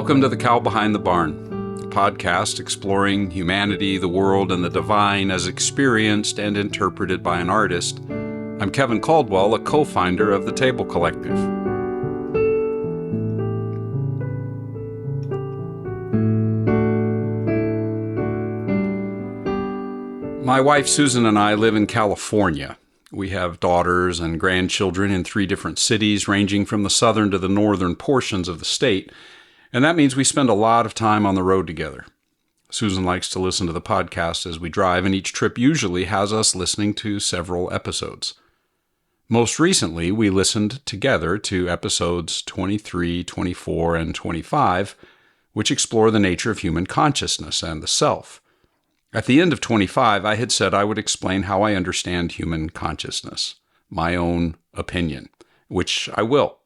Welcome to The Cow Behind the Barn, a podcast exploring humanity, the world, and the divine as experienced and interpreted by an artist. I'm Kevin Caldwell, a co-founder of the Table Collective. My wife Susan and I live in California. We have daughters and grandchildren in 3 different cities, ranging from the southern to the northern portions of the state, and that means we spend a lot of time on the road together. Susan likes to listen to the podcast as we drive, and each trip usually has us listening to several episodes. Most recently, we listened together to episodes 23, 24, and 25, which explore the nature of human consciousness and the self. At the end of 25, I had said I would explain how I understand human consciousness, my own opinion, which I will.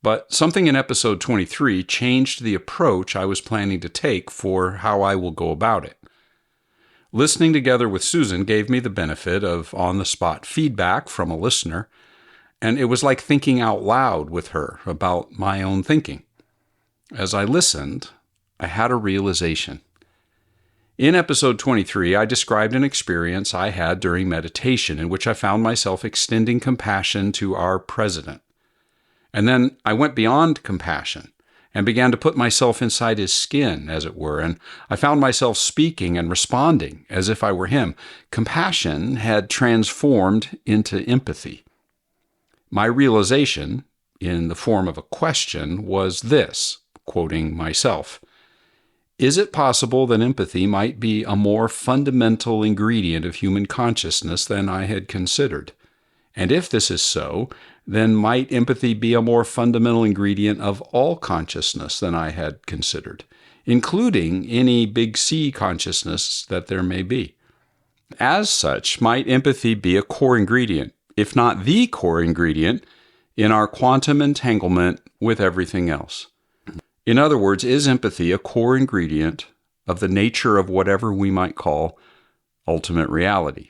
But something in episode 23 changed the approach I was planning to take for how I will go about it. Listening together with Susan gave me the benefit of on-the-spot feedback from a listener, and it was like thinking out loud with her about my own thinking. As I listened, I had a realization. In episode 23, I described an experience I had during meditation in which I found myself extending compassion to our president. And then I went beyond compassion and began to put myself inside his skin, as it were, and I found myself speaking and responding as if I were him. Compassion had transformed into empathy. My realization, in the form of a question, was this, quoting myself: "Is it possible that empathy might be a more fundamental ingredient of human consciousness than I had considered? And if this is so, then might empathy be a more fundamental ingredient of all consciousness than I had considered, including any big C consciousness that there may be? As such, might empathy be a core ingredient, if not the core ingredient, in our quantum entanglement with everything else? In other words, is empathy a core ingredient of the nature of whatever we might call ultimate reality?"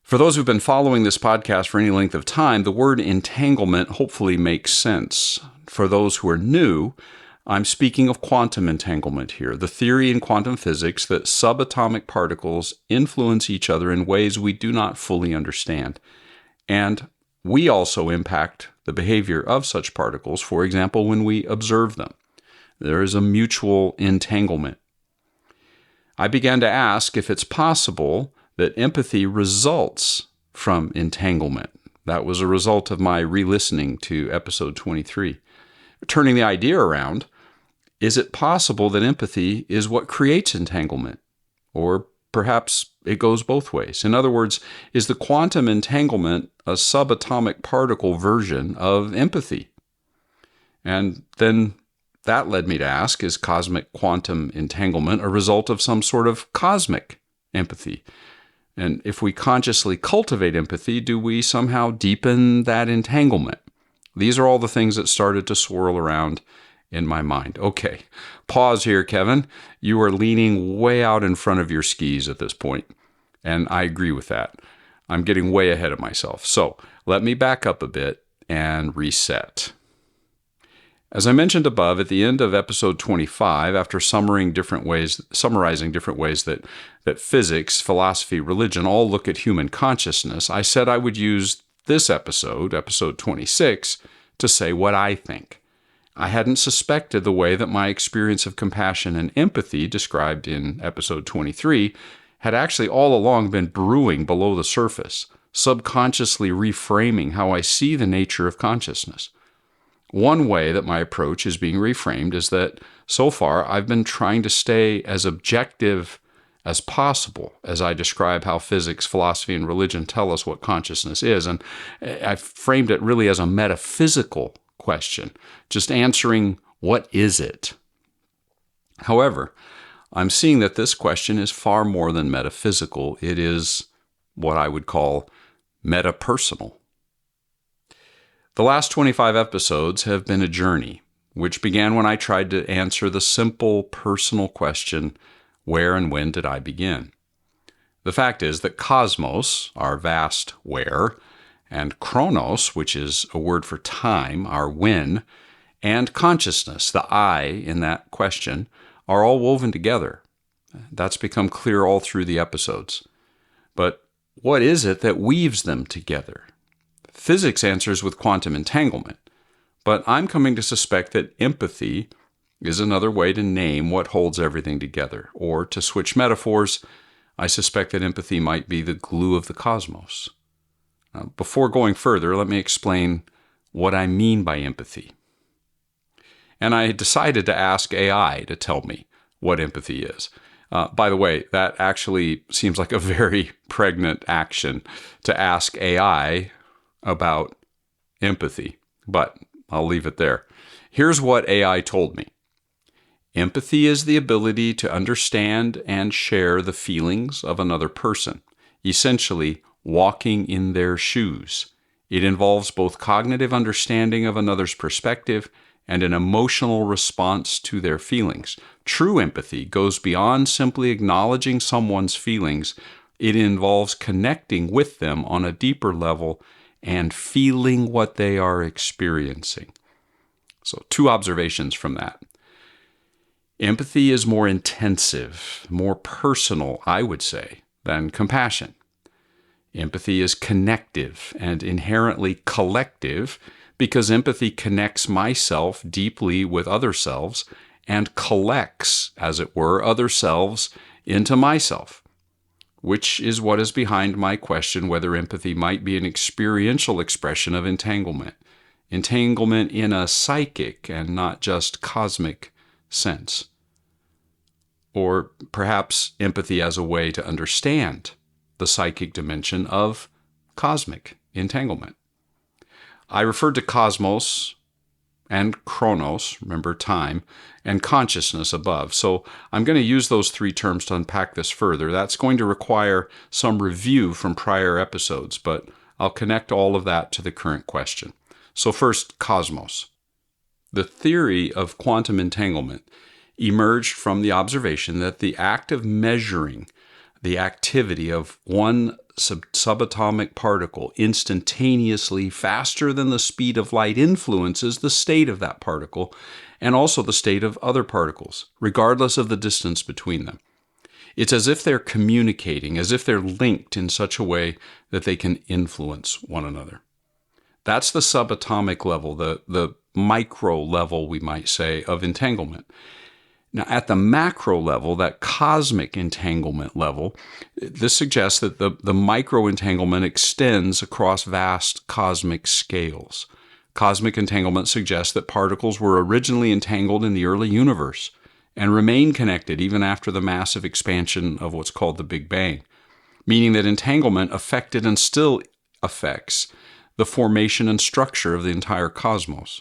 For those who've been following this podcast for any length of time, the word entanglement hopefully makes sense. For those who are new, I'm speaking of quantum entanglement here, the theory in quantum physics that subatomic particles influence each other in ways we do not fully understand. And we also impact the behavior of such particles, for example, when we observe them. There is a mutual entanglement. I began to ask if it's possible that empathy results from entanglement. That was a result of my re-listening to episode 23. Turning the idea around, is it possible that empathy is what creates entanglement? Or perhaps it goes both ways. In other words, is the quantum entanglement a subatomic particle version of empathy? And then that led me to ask, is cosmic quantum entanglement a result of some sort of cosmic empathy? And if we consciously cultivate empathy, do we somehow deepen that entanglement? These are all the things that started to swirl around in my mind. Okay, pause here, Kevin. You are leaning way out in front of your skis at this point, and I agree with that. I'm getting way ahead of myself. So let me back up a bit and reset. As I mentioned above, at the end of episode 25, after summarizing different ways that physics, philosophy, religion all look at human consciousness, I said I would use this episode 26, to say what I think. I hadn't suspected the way that my experience of compassion and empathy, described in episode 23, had actually all along been brewing below the surface, subconsciously reframing how I see the nature of consciousness. One way that my approach is being reframed is that so far I've been trying to stay as objective as possible as I describe how physics, philosophy, and religion tell us what consciousness is. And I framed it really as a metaphysical question, just answering, what is it? However, I'm seeing that this question is far more than metaphysical. It is what I would call metapersonal. The last 25 episodes have been a journey, which began when I tried to answer the simple personal question, where and when did I begin? The fact is that cosmos, our vast where, and chronos, which is a word for time, our when, and consciousness, the I in that question, are all woven together. That's become clear all through the episodes. But what is it that weaves them together? Physics answers with quantum entanglement, but I'm coming to suspect that empathy is another way to name what holds everything together. Or, to switch metaphors, I suspect that empathy might be the glue of the cosmos. Now, before going further, let me explain what I mean by empathy. And I decided to ask AI to tell me what empathy is. By the way, that actually seems like a very pregnant action to ask AI about empathy, but I'll leave it there. Here's what AI told me. Empathy is the ability to understand and share the feelings of another person, essentially walking in their shoes. It involves both cognitive understanding of another's perspective and an emotional response to their feelings. True empathy goes beyond simply acknowledging someone's feelings. It involves connecting with them on a deeper level and feeling what they are experiencing. So, 2 observations from that. Empathy is more intensive, more personal, I would say, than compassion. Empathy is connective and inherently collective because empathy connects myself deeply with other selves and collects, as it were, other selves into myself, which is what is behind my question whether empathy might be an experiential expression of entanglement. Entanglement in a psychic and not just cosmic sense. Or perhaps empathy as a way to understand the psychic dimension of cosmic entanglement. I referred to cosmos and chronos, remember time, and consciousness above. So I'm going to use those 3 terms to unpack this further. That's going to require some review from prior episodes, but I'll connect all of that to the current question. So first, cosmos. The theory of quantum entanglement emerged from the observation that the act of measuring the activity of one subatomic particle instantaneously faster than the speed of light influences the state of that particle and also the state of other particles, regardless of the distance between them. It's as if they're communicating, as if they're linked in such a way that they can influence one another. That's the subatomic level, the micro level, we might say, of entanglement. Now, at the macro level, that cosmic entanglement level, this suggests that the micro entanglement extends across vast cosmic scales. Cosmic entanglement suggests that particles were originally entangled in the early universe and remain connected even after the massive expansion of what's called the Big Bang, meaning that entanglement affected and still affects the formation and structure of the entire cosmos.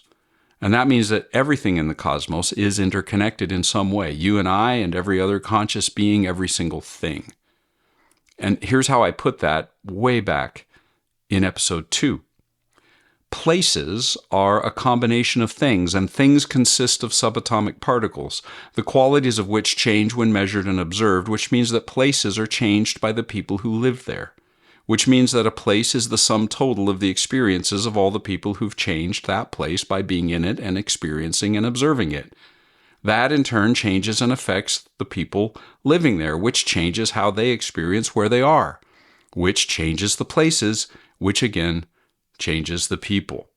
And that means that everything in the cosmos is interconnected in some way. You and I and every other conscious being, every single thing. And here's how I put that way back in episode 2. Places are a combination of things, and things consist of subatomic particles, the qualities of which change when measured and observed, which means that places are changed by the people who live there. Which means that a place is the sum total of the experiences of all the people who've changed that place by being in it and experiencing and observing it. That in turn changes and affects the people living there, which changes how they experience where they are, which changes the places, which again changes the people.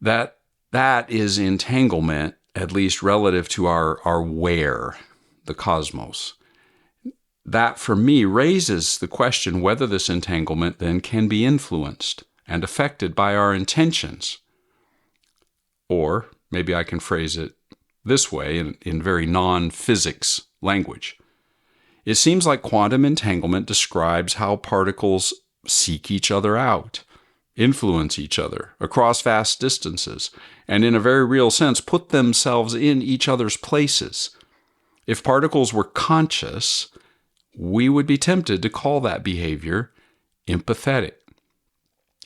That is entanglement, at least relative to our where, the cosmos. That, for me, raises the question whether this entanglement then can be influenced and affected by our intentions. Or maybe I can phrase it this way in very non-physics language. It seems like quantum entanglement describes how particles seek each other out, influence each other across vast distances, and in a very real sense put themselves in each other's places. If particles were conscious, we would be tempted to call that behavior empathetic.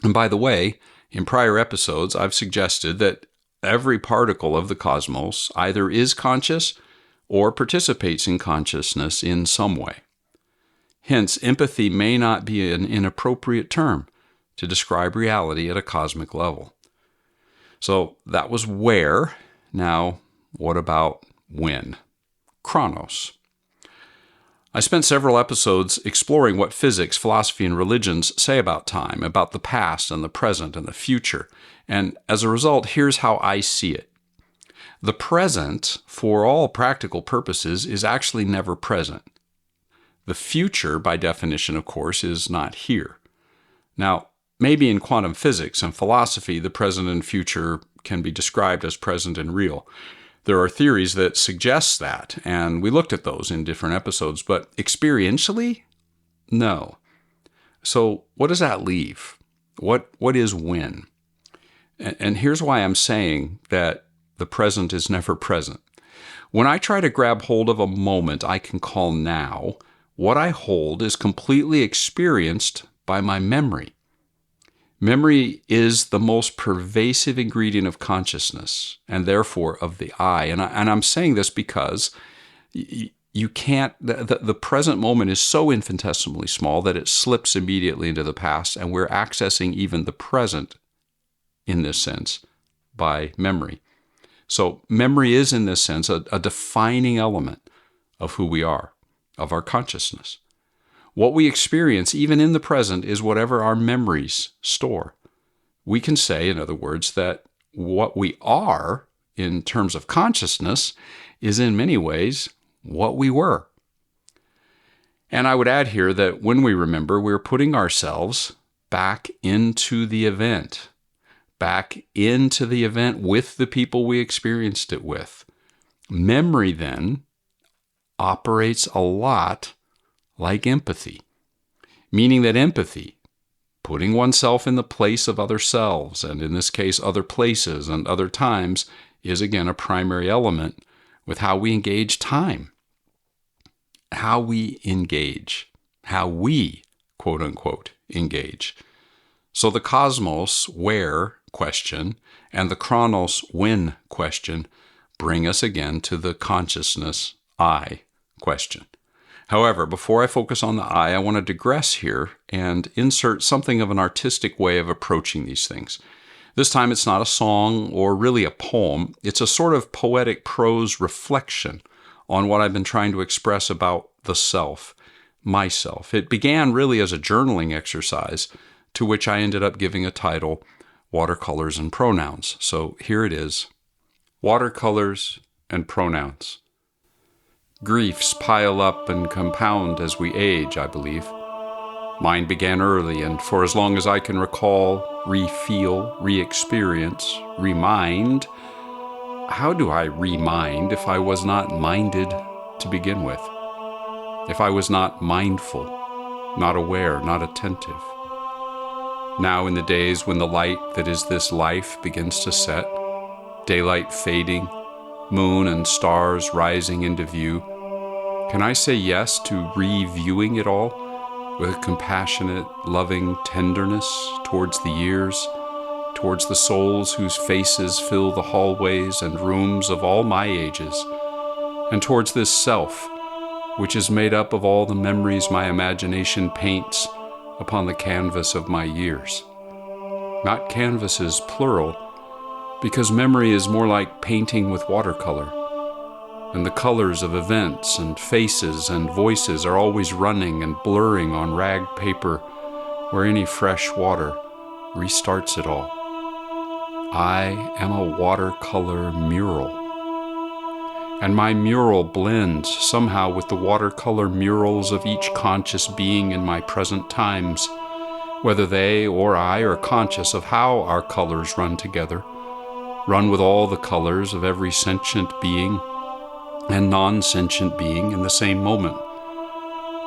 And by the way, in prior episodes, I've suggested that every particle of the cosmos either is conscious or participates in consciousness in some way. Hence, empathy may not be an inappropriate term to describe reality at a cosmic level. So that was where. Now, what about when? Chronos. I spent several episodes exploring what physics, philosophy, and religions say about time, about the past and the present and the future. And as a result, here's how I see it. The present, for all practical purposes, is actually never present. The future, by definition, of course, is not here. Now, maybe in quantum physics and philosophy, the present and future can be described as present and real. There are theories that suggest that, and we looked at those in different episodes, but experientially, no. So what does that leave? What is when? And here's why I'm saying that the present is never present. When I try to grab hold of a moment I can call now, what I hold is completely experienced by my memory. Memory is the most pervasive ingredient of consciousness, and therefore of the I. And I'm saying this because you can't, the present moment is so infinitesimally small that it slips immediately into the past, and we're accessing even the present, in this sense, by memory. So memory is, in this sense, a defining element of who we are, of our consciousness. What we experience, even in the present, is whatever our memories store. We can say, in other words, that what we are, in terms of consciousness, is in many ways what we were. And I would add here that when we remember, we're putting ourselves back into the event. Back into the event with the people we experienced it with. Memory, then, operates a lot like empathy, meaning that empathy, putting oneself in the place of other selves, and in this case, other places and other times, is again a primary element with how we engage time. How we engage, how we, quote unquote, engage. So the cosmos, where question, and the chronos, when question, bring us again to the consciousness, I question. However, before I focus on the I want to digress here and insert something of an artistic way of approaching these things. This time it's not a song or really a poem. It's a sort of poetic prose reflection on what I've been trying to express about the self, myself. It began really as a journaling exercise to which I ended up giving a title, Watercolors and Pronouns. So here it is, Watercolors and Pronouns. Griefs pile up and compound as we age, I believe. Mine began early, and for as long as I can recall, re-feel, re-experience, remind. How do I remind if I was not minded to begin with? If I was not mindful, not aware, not attentive? Now in the days when the light that is this life begins to set, daylight fading, moon and stars rising into view, can I say yes to reviewing it all with a compassionate, loving tenderness towards the years, towards the souls whose faces fill the hallways and rooms of all my ages, and towards this self, which is made up of all the memories my imagination paints upon the canvas of my years. Not canvases, plural, because memory is more like painting with watercolor, and the colors of events and faces and voices are always running and blurring on rag paper where any fresh water restarts it all. I am a watercolor mural, and my mural blends somehow with the watercolor murals of each conscious being in my present times, whether they or I are conscious of how our colors run together, run with all the colors of every sentient being and non-sentient being in the same moment,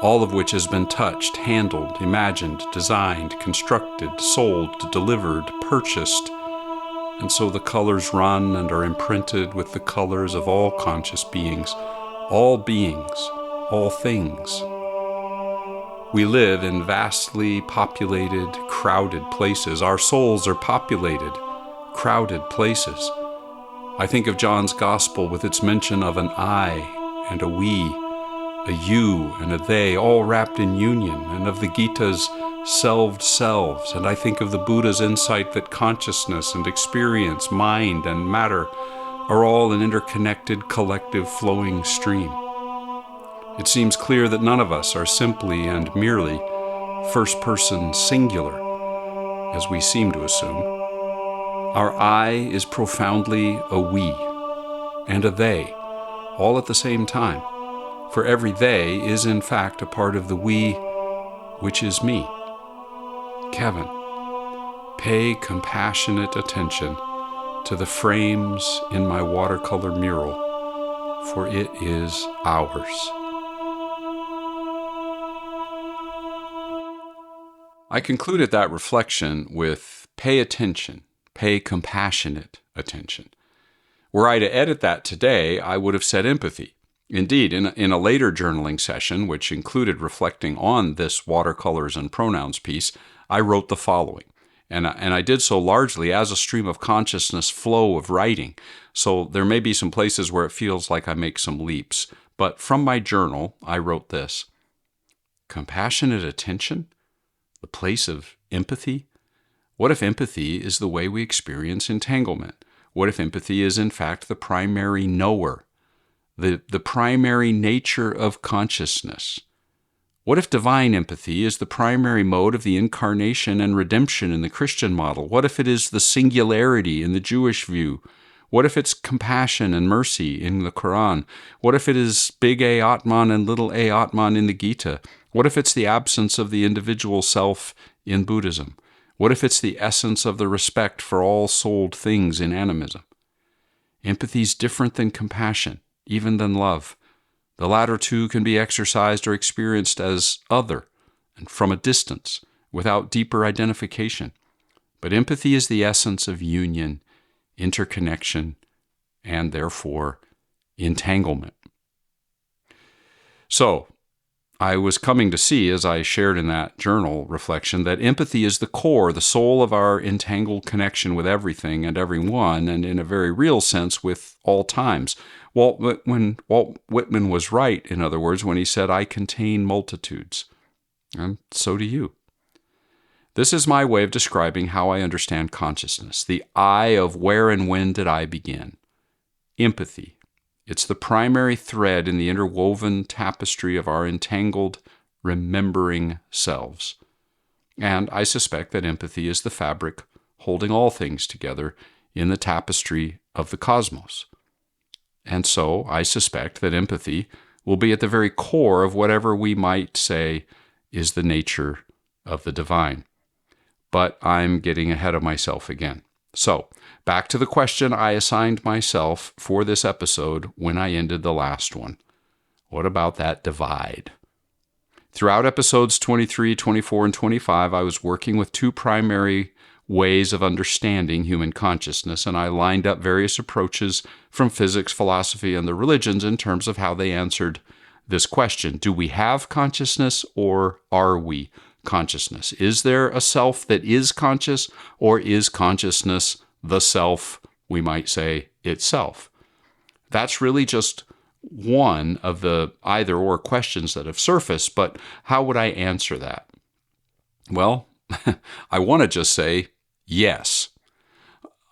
all of which has been touched, handled, imagined, designed, constructed, sold, delivered, purchased, and so the colors run and are imprinted with the colors of all conscious beings, all things. We live in vastly populated, crowded places. Our souls are populated, crowded places. I think of John's Gospel with its mention of an I and a we, a you and a they, all wrapped in union, and of the Gita's selves, and I think of the Buddha's insight that consciousness and experience, mind and matter are all an interconnected, collective, flowing stream. It seems clear that none of us are simply and merely first-person singular, as we seem to assume. Our I is profoundly a we and a they, all at the same time, for every they is in fact a part of the we, which is me. Kevin, pay compassionate attention to the frames in my watercolor mural, for it is ours. I concluded that reflection with pay attention, pay compassionate attention. Were I to edit that today, I would have said empathy. Indeed, in a later journaling session, which included reflecting on this watercolors and pronouns piece, I wrote the following. And I did so largely as a stream of consciousness flow of writing. So there may be some places where it feels like I make some leaps. But from my journal, I wrote this. Compassionate attention? The place of empathy? What if empathy is the way we experience entanglement? What if empathy is in fact the primary knower, the primary nature of consciousness? What if divine empathy is the primary mode of the incarnation and redemption in the Christian model? What if it is the singularity in the Jewish view? What if it's compassion and mercy in the Quran? What if it is big A Atman and little A Atman in the Gita? What if it's the absence of the individual self in Buddhism? What if it's the essence of the respect for all souled things in animism? Empathy is different than compassion, even than love. The latter two can be exercised or experienced as other and from a distance, without deeper identification. But empathy is the essence of union, interconnection, and therefore entanglement. So, I was coming to see, as I shared in that journal reflection, that empathy is the core, the soul of our entangled connection with everything and everyone, and in a very real sense with all times. Walt Whitman was right, in other words, when he said, I contain multitudes. And so do you. This is my way of describing how I understand consciousness, the I of where and when did I begin. Empathy. It's the primary thread in the interwoven tapestry of our entangled, remembering selves. And I suspect that empathy is the fabric holding all things together in the tapestry of the cosmos. And so I suspect that empathy will be at the very core of whatever we might say is the nature of the divine. But I'm getting ahead of myself again. So, back to the question I assigned myself for this episode when I ended the last one. What about that divide? Throughout episodes 23, 24, and 25, I was working with two primary ways of understanding human consciousness, and I lined up various approaches from physics, philosophy, and the religions in terms of how they answered this question. Do we have consciousness, or are we consciousness? Is there a self that is conscious, or is consciousness the self, we might say, itself? That's really just one of the either-or questions that have surfaced, but how would I answer that? Well, I want to just say yes.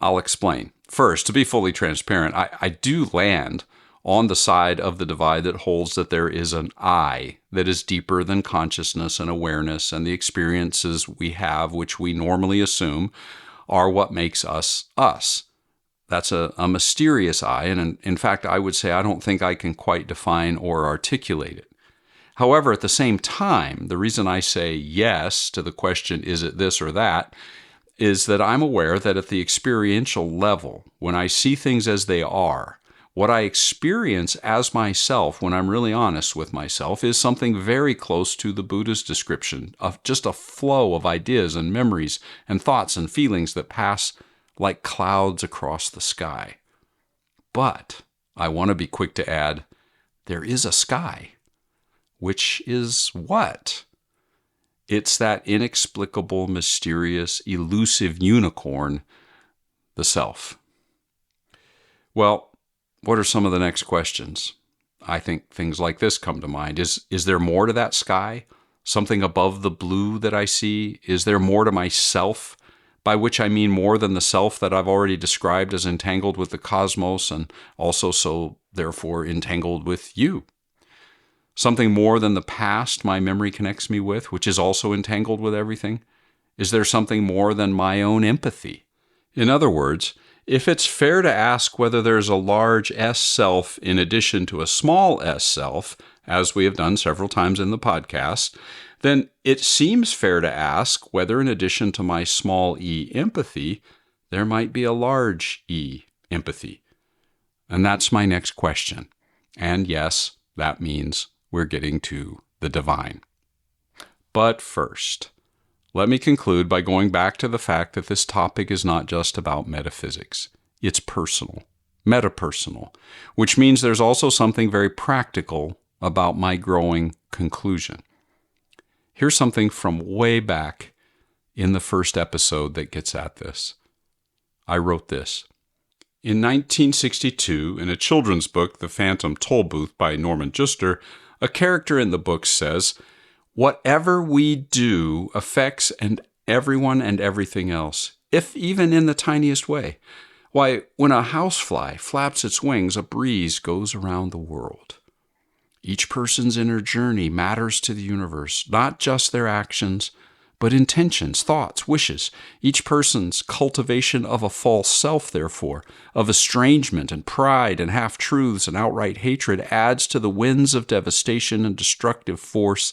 I'll explain. First, to be fully transparent, I do land on the side of the divide that holds that there is an I that is deeper than consciousness and awareness and the experiences we have, which we normally assume are what makes us us. That's a mysterious I, and in fact, I would say I don't think I can quite define or articulate it. However, at the same time, the reason I say yes to the question, is it this or that, is that I'm aware that at the experiential level, when I see things as they are, what I experience as myself, when I'm really honest with myself, is something very close to the Buddha's description of just a flow of ideas and memories and thoughts and feelings that pass like clouds across the sky. But I want to be quick to add, there is a sky. Which is what? It's that inexplicable, mysterious, elusive unicorn, the self. Well, what are some of the next questions? I think things like this come to mind. Is there more to that sky? Something above the blue that I see? Is there more to myself? By which I mean more than the self that I've already described as entangled with the cosmos and also so therefore entangled with you. Something more than the past my memory connects me with, which is also entangled with everything? Is there something more than my own empathy? In other words, if it's fair to ask whether there's a large S self in addition to a small s self, as we have done several times in the podcast, then it seems fair to ask whether in addition to my small e empathy, there might be a large E empathy. And that's my next question. And yes, that means we're getting to the divine. But first, let me conclude by going back to the fact that this topic is not just about metaphysics. It's personal, metapersonal, which means there's also something very practical about my growing conclusion. Here's something from way back in the first episode that gets at this. I wrote this. In 1962, in a children's book, The Phantom Tollbooth by Norman Juster, a character in the book says, "Whatever we do affects everyone and everything else, if even in the tiniest way. Why, when a housefly flaps its wings, a breeze goes around the world. Each person's inner journey matters to the universe, not just their actions, but intentions, thoughts, wishes. Each person's cultivation of a false self, therefore, of estrangement and pride and half-truths and outright hatred adds to the winds of devastation and destructive force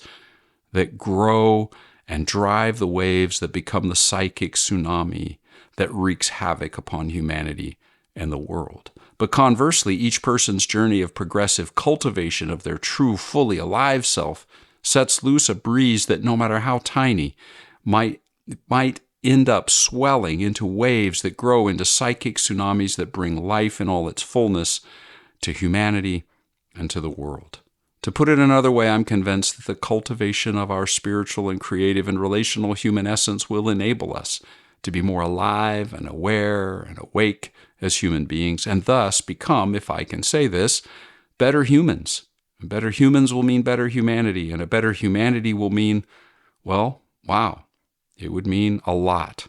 that grow and drive the waves that become the psychic tsunami that wreaks havoc upon humanity and the world. But conversely, each person's journey of progressive cultivation of their true, fully alive self sets loose a breeze that, no matter how tiny, might end up swelling into waves that grow into psychic tsunamis that bring life in all its fullness to humanity and to the world. To put it another way, I'm convinced that the cultivation of our spiritual and creative and relational human essence will enable us to be more alive and aware and awake as human beings, and thus become, if I can say this, better humans. And better humans will mean better humanity, and a better humanity will mean, well, wow, it would mean a lot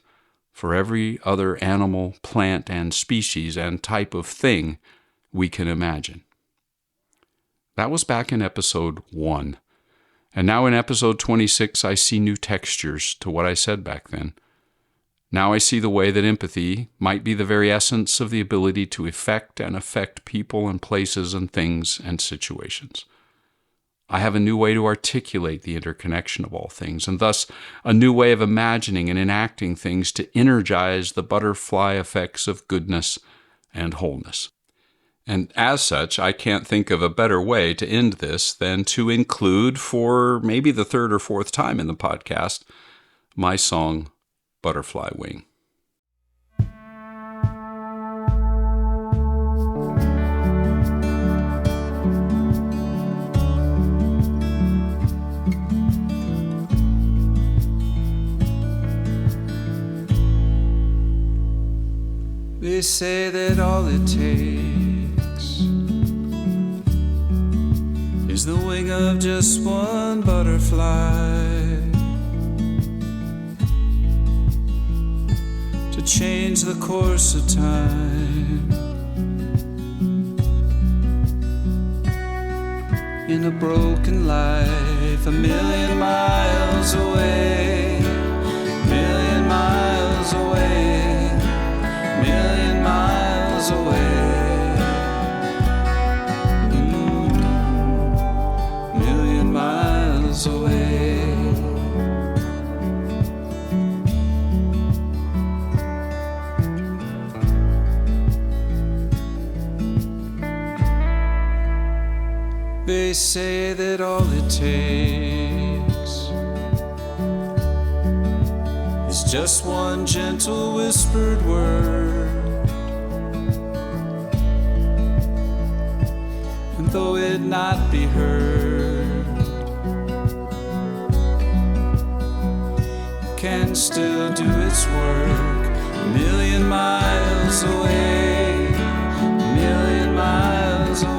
for every other animal, plant, and species and type of thing we can imagine. That was back in episode 1. And now in episode 26, I see new textures to what I said back then. Now I see the way that empathy might be the very essence of the ability to affect people and places and things and situations. I have a new way to articulate the interconnection of all things, and thus a new way of imagining and enacting things to energize the butterfly effects of goodness and wholeness. And as such, I can't think of a better way to end this than to include, for maybe the third or fourth time in the podcast, my song, Butterfly Wing. They say that all it takes is the wing of just one butterfly to change the course of time. In a broken life, a million miles away, million miles away, million miles away, million miles away. They say that all it takes is just one gentle whispered word, and though it not be heard, it can still do its work. A million miles away, a million miles away,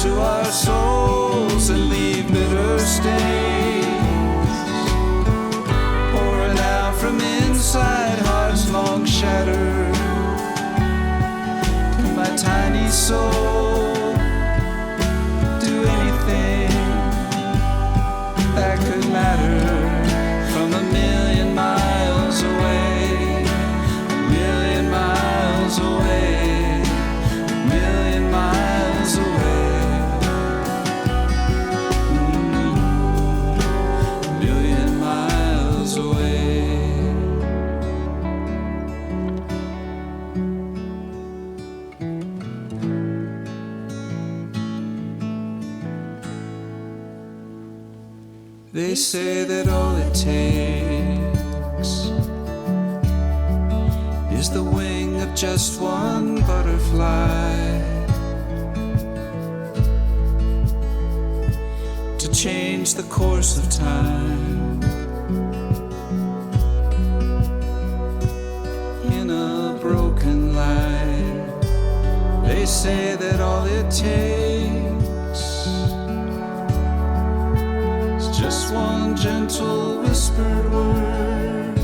to our souls and leave bitter stains, pouring out from inside hearts long shattered. Can my tiny soul do anything that could matter from a million miles away, a million miles away, a million miles away, a million miles away. They say that all it takes is the wing of just one butterfly to change the course of time in a broken light. They say that all it takes just one gentle whispered word,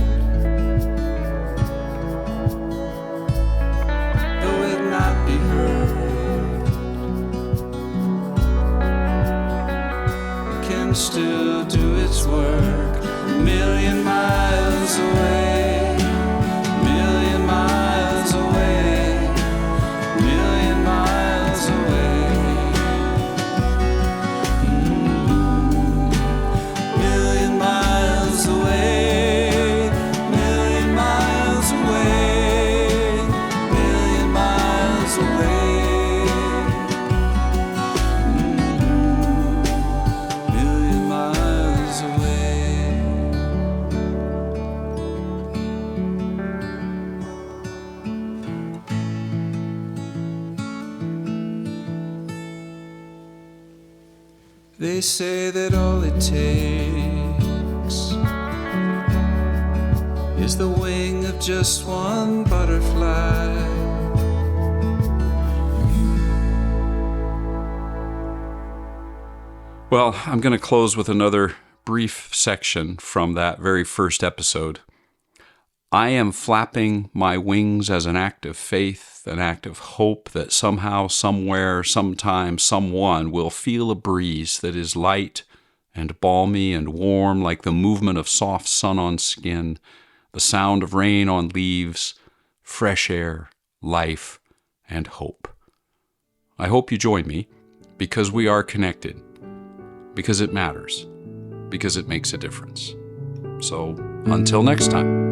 though it not be heard, it can still do its work. A million miles away, a million miles away, a million miles away. They say that all it takes is the wing of just one butterfly. Well, I'm going to close with another brief section from that very first episode. I am flapping my wings as an act of faith, an act of hope that somehow, somewhere, sometime, someone will feel a breeze that is light and balmy and warm like the movement of soft sun on skin, the sound of rain on leaves, fresh air, life, and hope. I hope you join me because we are connected, because it matters, because it makes a difference. So until next time.